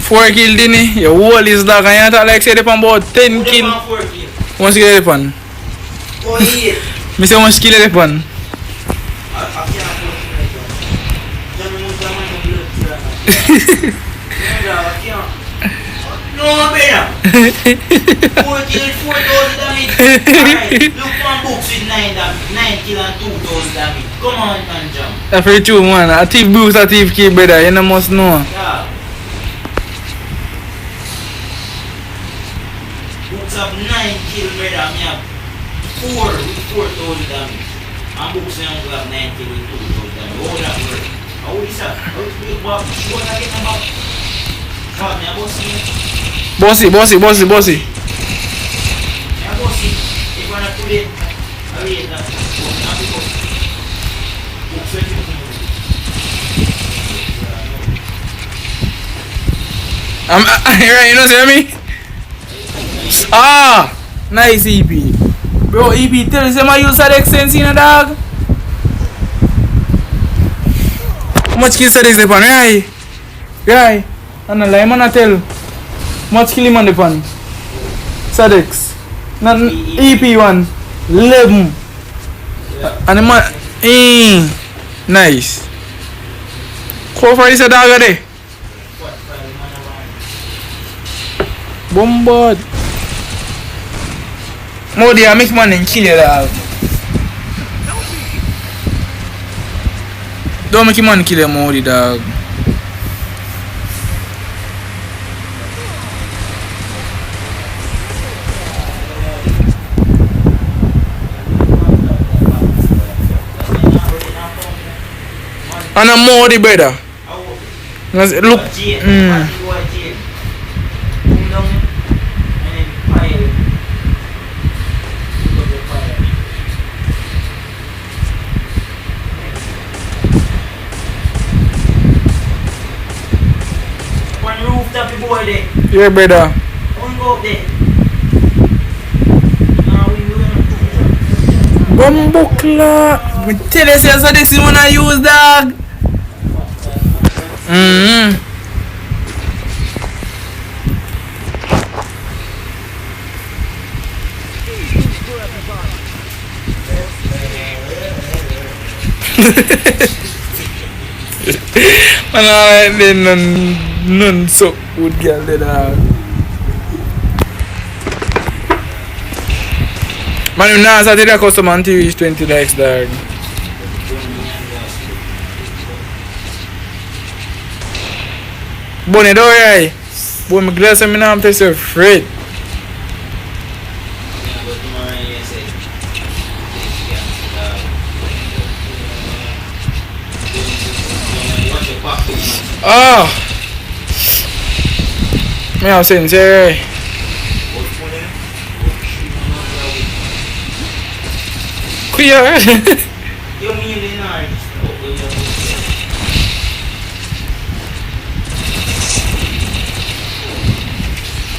4 kill, didn't he? Your whole is dog, and you talk like say the pan about 10 kill. Once kill the pan. Me say once kill the pan. No, better. 4 kills, 4,000 damage. Alright, look one books with 9 damage. 9 kills and 2,000 damage. Come on, man, Jam. That's very true, man. A thief Brooks, a thief kill, brother. You know must know. Yeah. Books have 9 kills, brother. Me have 4 with 4,000 damage. And books only have 9 kills with 2,000 damage. How that work? How is that? How is it? What are you getting about? What, me a bossy? Bossy. Me a bossy. If you wanna put it, I read that. Right, you know what I mean? Ah! Nice EP. Bro, EP, tell us, am I use that extension, dog? How much kill Sadix the pan? Right. And the lie man I tell. How much kill him on the pan? Sadix. Not EP1. 11. Yeah. And the man. Nice. How far is the dog there? Bombard. Modi, I make man and kill you dog. Don't make him man kill him, Modi dog. And a Modi brother. Look. Yeah, brother. Bumbukla. We tell you, so this is when I use dog. Man, I none so good girl there. Man, you know, I did a customer until you reach 20 likes, dog. Bonnie, don't worry. Boy, my glass, I'm not so afraid. Oh! Me have sense, eh? Kuya!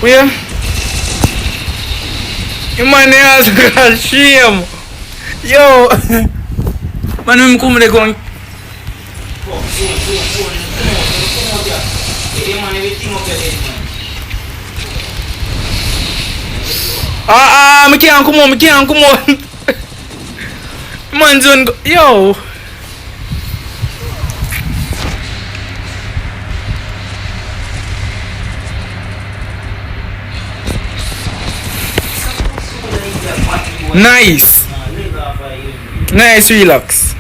Kuya! You man has got shame! Yo! Man, I'm coming to go. Me can't come on. Man's on. Yo. Nice. Nice relax.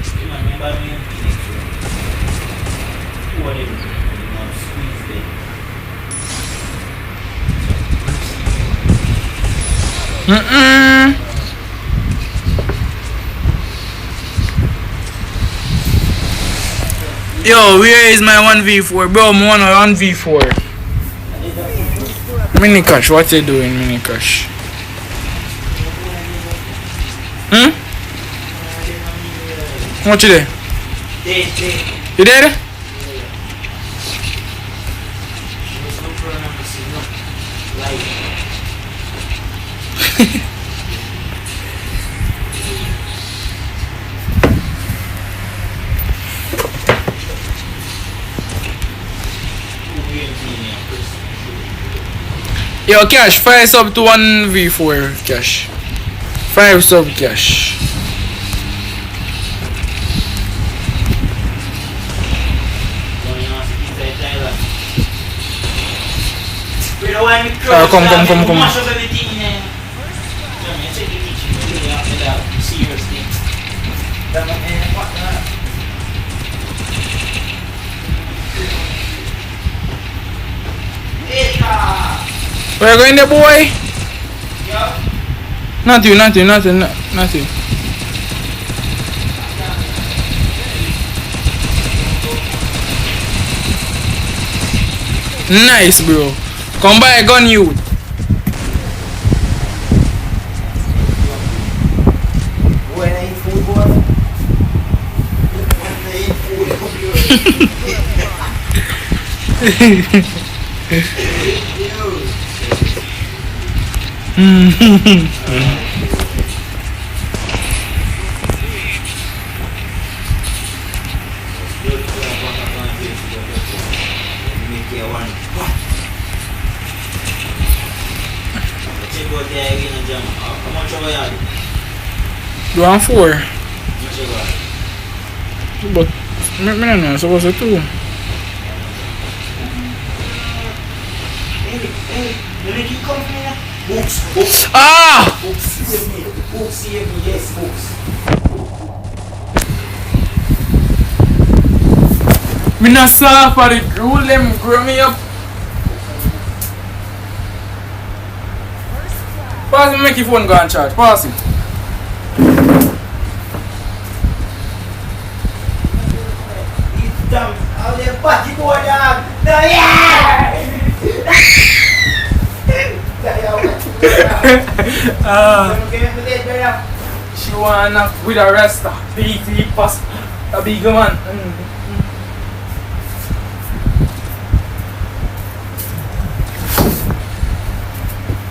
Yo, where is my 1v4? Bro, I'm on a 1v4. Mini Cash, what you doing, Mini Cash? What you there? You there? Yo, Cash, 5 sub to 1v4, Cash. 5 sub, Cash. Come. Where you going there, boy? Yeah. Nothing. Nice, bro. Come buy a gun, you. When I eat food, boy. How much over here? You want 4? How much over? But I don't know, so what's it 2? Hey, you make you come from here? Books. Ah! Books save me. Books save me, yes, books. Me not saw for the rule them grow me up. Pass it, make your phone go and charge. Pass it. Damn, how they party boy, dog. Yeah! She wanna with a resta. Big pass. A big man.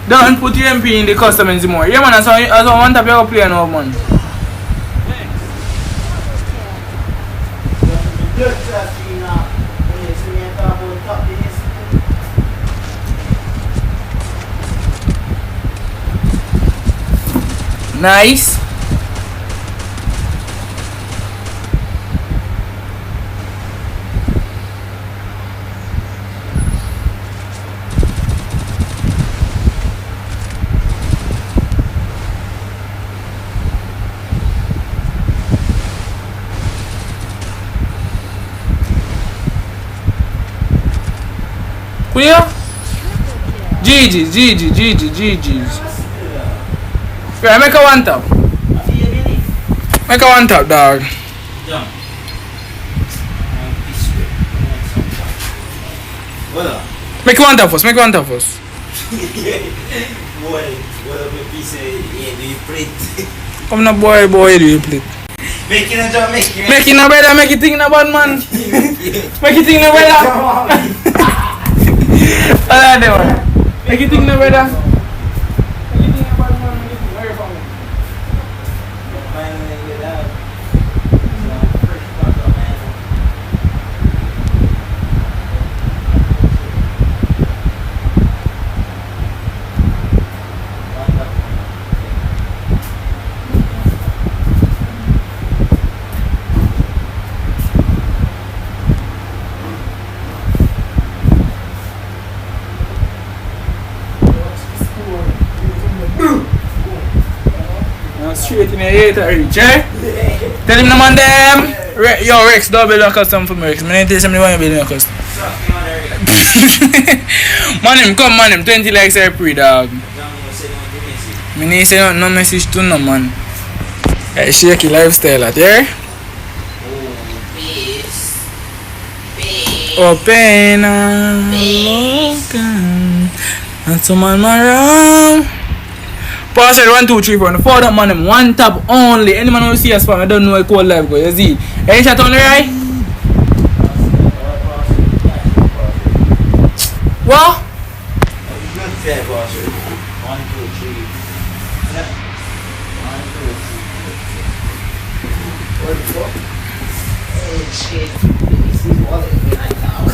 Don't put your MP in the customers more. Yeah man, as I want to be able to play now man. Nice. Where? GG's. Yeah, make a one tap. Make a one tap, dog. Make one tap first. Come na boy, do you play? Making a job, Making a better, make it think na bad man. Make it think na better. Make it think na better. Straight in the hater reach, eh? Tell him the man them. Yo Rex, don't build a custom for me, Rex. I need to tell somebody want to build a custom. Man, come man, 20 likes every pre dog. I need to say no message to no man. Hey, shaky lifestyle out there. Open up, and some man around. Pass it 1, 2, 3, 4. The 4 that man them one tap only. Any man who see a spam, I don't know what call live go. You see? Any shot on the right? What? Not fair, boss. 1, 2, 3. 1, 2, 3. What the fuck? Oh shit. This is what it is right now.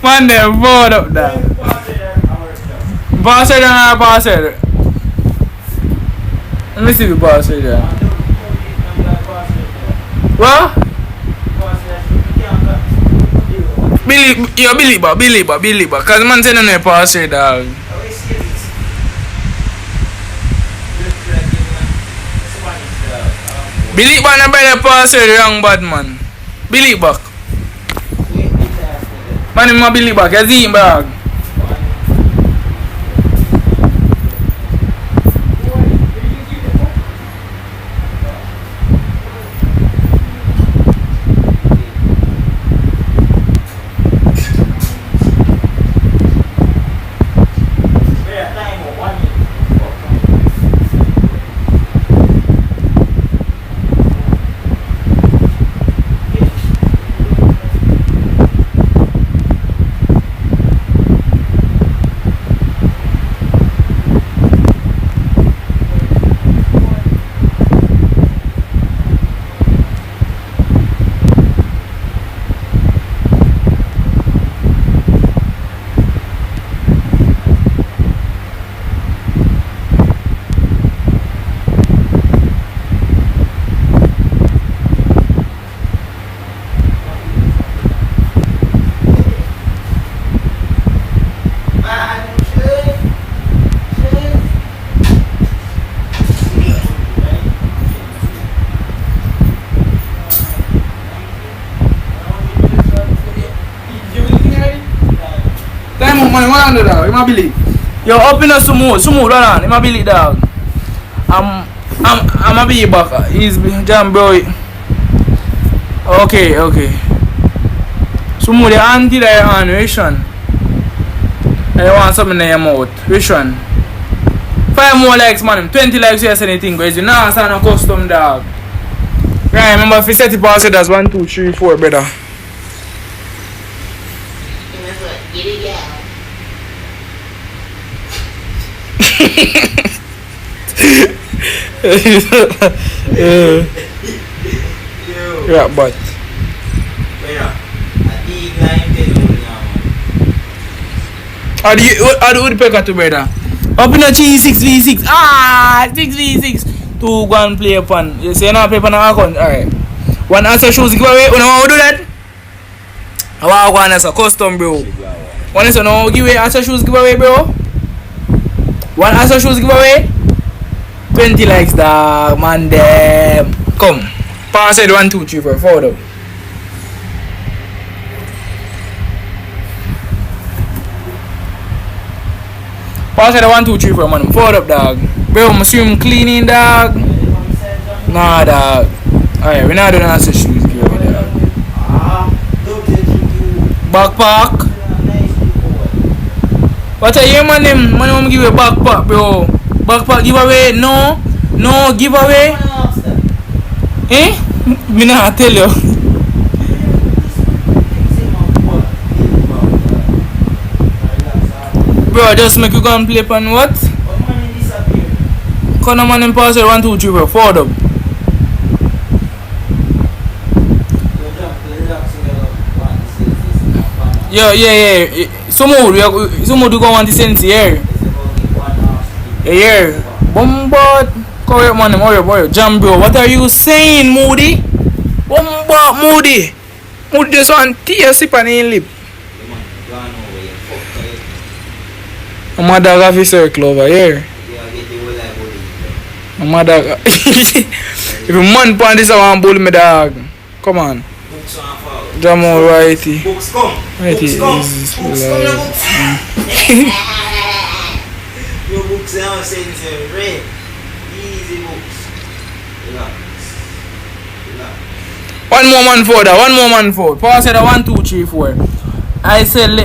Man, they're bored up there. Boss head. Let me see the boss head there. What? Billy, cause man say no pass head dog. Billy ba na better pass head young bad man. Billy back. Man, I'm Billy back. You see him bag. a Billy. Yo, up in a smooth, hold on. Him a Billy dog. I'm a be back. He's jam bro. Okay. Smooth the auntie there on which one? I want something in your mouth. Which one? 5 more likes, man. 20 likes, you say anything, guys. You know, it's not a custom dog. Right, remember if you set it past it as 1, 2, 3, 4, brother. Yeah, but. How do woodpecker to brother? Up in a cheese 6v6. 6v6. 2 go and play upon. You say you not play upon an account? Alright. One answer shoes giveaway. You know how to do that? I want one as a custom, bro. One is no give away answer shoes giveaway, bro. One answer shoes giveaway. 20 likes, dog. Man, them. Come. Pass it 1, 2, 3, 4. Forward up. Pass it 1, 2, 3, 4, man. Forward up, dog. Bro, I'm swim cleaning, dog. Nah, dog. Alright, we're not doing answer shoes giveaway, dog. Backpack. What are you, man? Man, I'm give you a backpack, bro. Backpack giveaway? No giveaway. Eh? Me not tell you. Bro, just make you go and play upon what? Come on, man, and pass it 1, 2, 3, 4. Forward up. Yeah. Some more do go want to send here. Yeah. Bombard. Correct, man. Hurry. Jam, bro. What are you saying, Moody? Bombard, Moody. Moody just want tea sip on his lip. My dog have his circle over here. My dog. If a man pan this, I want to bull me dog. Come on. Jam all righty. Books come. Righty. Books come. Your books now saying red. Easy books. Relax. One more man forward. Pass it 1, 2, 3, 4. I said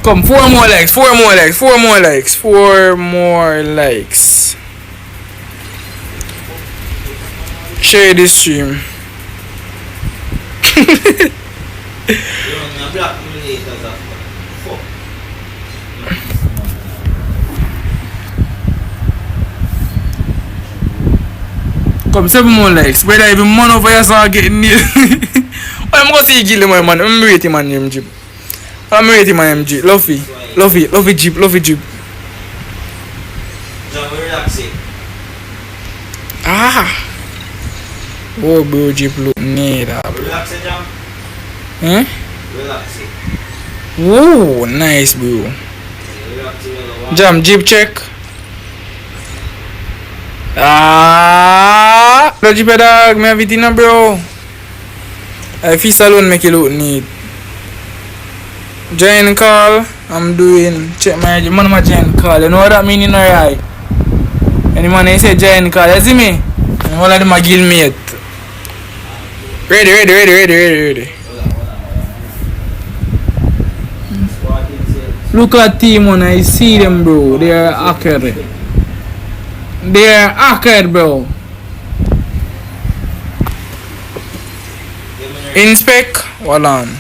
come, 4 more likes. 4 more likes. Share this stream. Come, 7 more likes. Brother, even man over here start getting near. I'm gonna say kill him, man. I'm rating man MG. Luffy Jeep. Oh, bro, Jeep look neat. Relax it, Jam. Huh? Relax it. Oh, nice, bro. Jam, Jeep check. The Jeep dog, me have it in, bro. I feel salon make it look neat. Join call. I'm doing check my join call. You know what that mean in our eye? Any man they say join call, you see me? And all of them are guild mate. Ready. Look at team one, I see them, bro. They are accurate. Bro. Inspect. Hold on.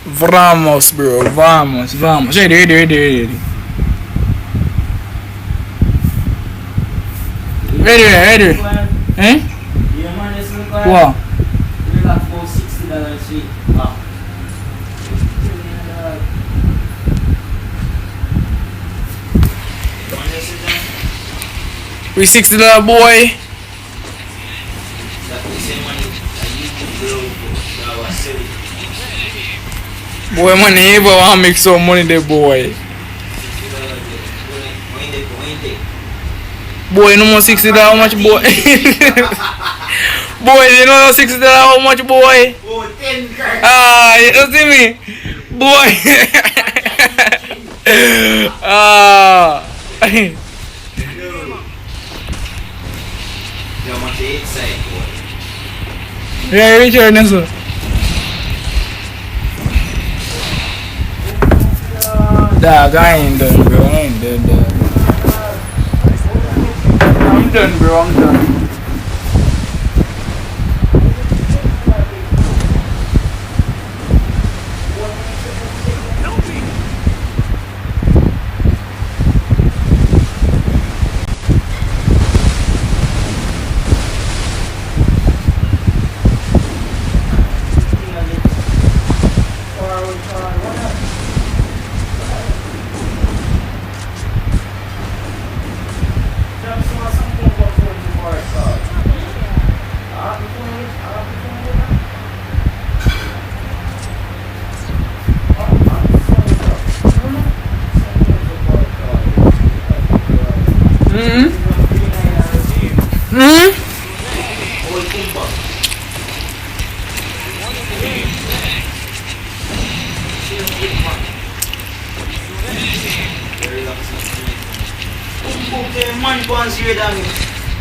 Vamos, bro. Vamos. Ready. Ready. Eh? What? We $60 boy. Boy, man, never want to make some money there, boy. Boy, no more $60, how much, boy? Boy, you know $60 how much, boy? Oh, 10 card. Ah, you see me? Boy. Ah. Yo, man, say it's side, boy. Yeah, Richard, sir. Dog, I ain't done, bro. I ain't done. I'm done, bro. I'm done.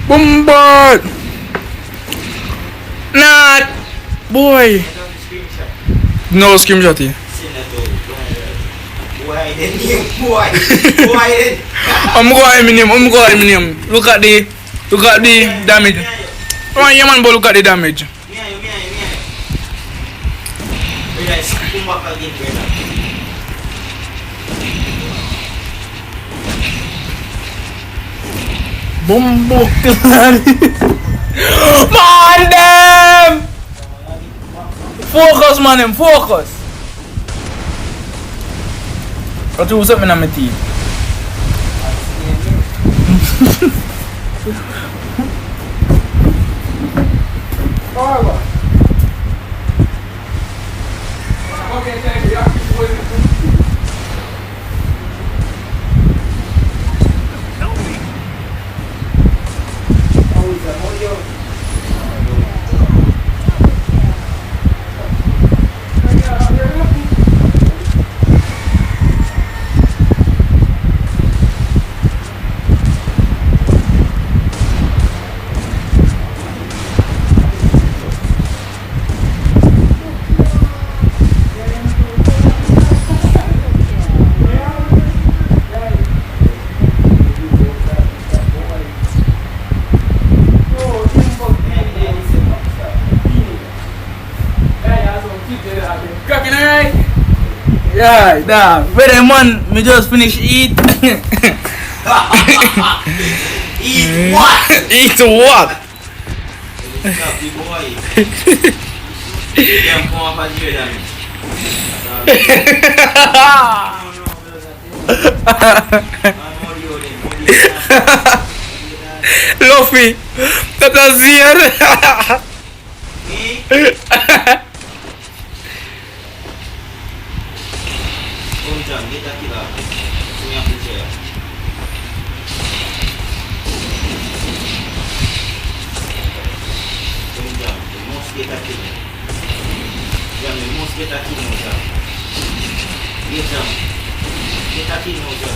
Bombard! Not! Boy! No screenshot here. I'm going Eminem. Look at the damage. Oh yeah man, but look at the damage. Bumbo. Man them! Focus man them, focus. I'll do something on my teeth. Okay, thank you. Yeah, damn. Wait a man, me just finish eat. Eat what? Eat what? Luffy, dat is hier. Get aqui lá. Minha puxeira. Mosqueta aqui. Já me mosqueta aqui não já. Então. Get aqui não já.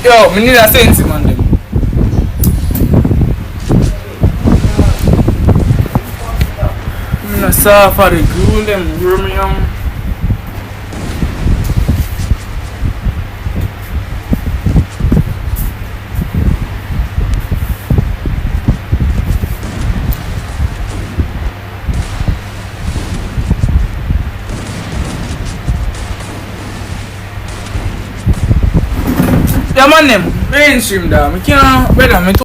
Yo, we need a sense man them. I'm sorry for the glue them, Romeo. Yeah man them, mainstream da, I can't better me